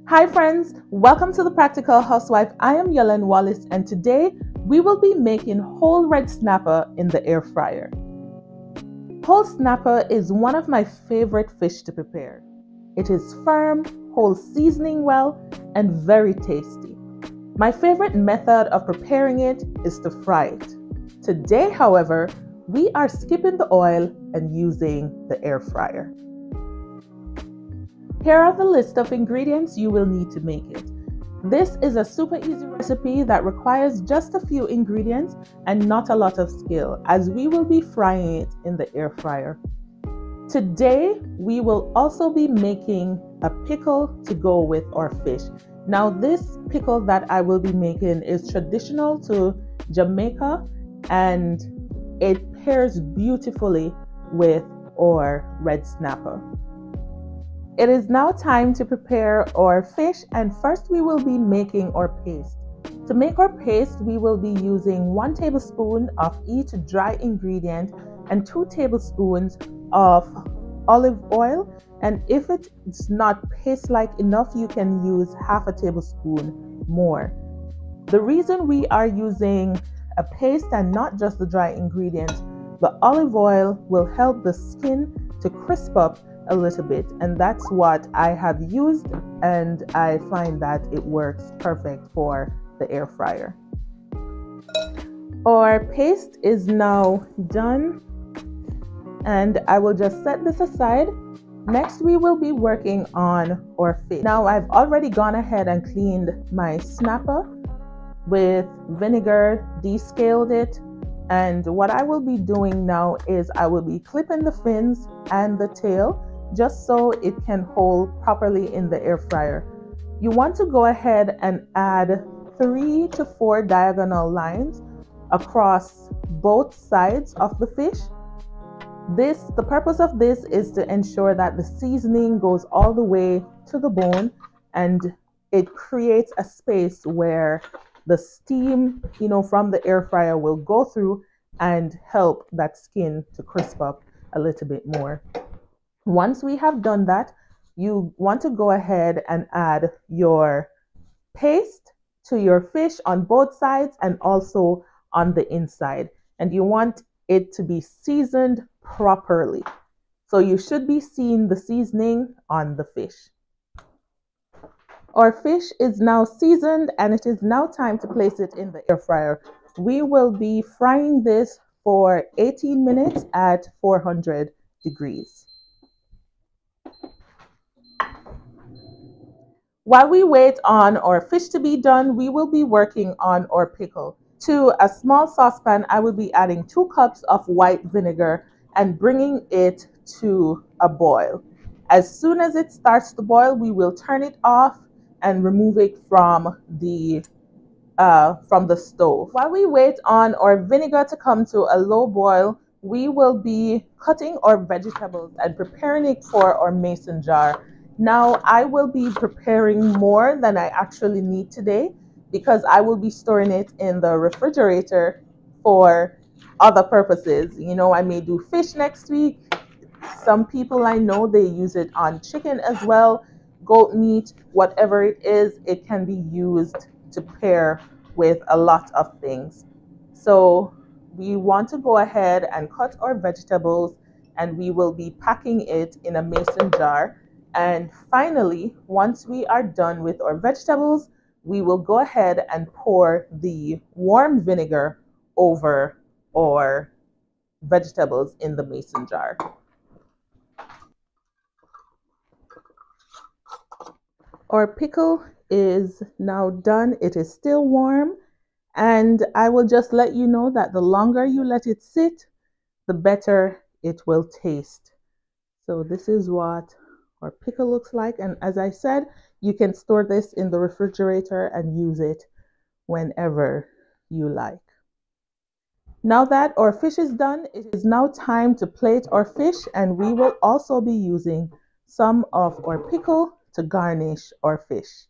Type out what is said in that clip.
Hi friends, welcome to the Practical Housewife. I am Yellen Wallace and today we will be making whole red snapper in the air fryer. Whole snapper is one of my favorite fish to prepare. It is firm, holds seasoning well, and very tasty. My favorite method of preparing it is to fry it. Today, however, we are skipping the oil and using the air fryer. Here are the list of ingredients you will need to make it. This is a super easy recipe that requires just a few ingredients and not a lot of skill, as we will be frying it in the air fryer. Today, we will also be making a pickle to go with our fish. Now, this pickle that I will be making is traditional to Jamaica and it pairs beautifully with our red snapper. It is now time to prepare our fish, and first we will be making our paste. To make our paste, we will be using 1 tablespoon of each dry ingredient and 2 tablespoons of olive oil. And if it's not paste-like enough, you can use half a tablespoon more. The reason we are using a paste and not just the dry ingredients, the olive oil will help the skin to crisp up a little bit, and that's what I have used, and I find that it works perfect for the air fryer. Our paste is now done and I will just set this aside. Next, we will be working on our fish. Now, I've already gone ahead and cleaned my snapper with vinegar, descaled it, and what I will be doing now is I will be clipping the fins and the tail just so it can hold properly in the air fryer. You want to go ahead and add 3 to 4 diagonal lines across both sides of the fish. The purpose of this is to ensure that the seasoning goes all the way to the bone and it creates a space where the steam, from the air fryer will go through and help that skin to crisp up a little bit more. Once we have done that, you want to go ahead and add your paste to your fish on both sides and also on the inside. And you want it to be seasoned properly. So you should be seeing the seasoning on the fish. Our fish is now seasoned and it is now time to place it in the air fryer. We will be frying this for 18 minutes at 400 degrees. While we wait on our fish to be done, we will be working on our pickle. To a small saucepan, I will be adding 2 cups of white vinegar and bringing it to a boil. As soon as it starts to boil, we will turn it off and remove it from the stove. While we wait on our vinegar to come to a low boil, we will be cutting our vegetables and preparing it for our mason jar. Now, I will be preparing more than I actually need today because I will be storing it in the refrigerator for other purposes. I may do fish next week. Some people I know, they use it on chicken as well, goat meat, whatever it is, it can be used to pair with a lot of things. So we want to go ahead and cut our vegetables and we will be packing it in a mason jar. And finally, once we are done with our vegetables, we will go ahead and pour the warm vinegar over our vegetables in the mason jar. Our pickle is now done. It is still warm, and I will just let you know that the longer you let it sit, the better it will taste. So this is what our pickle looks like, and as I said, you can store this in the refrigerator and use it whenever you like. Now that our fish is done, it is now time to plate our fish, and we will also be using some of our pickle to garnish our fish.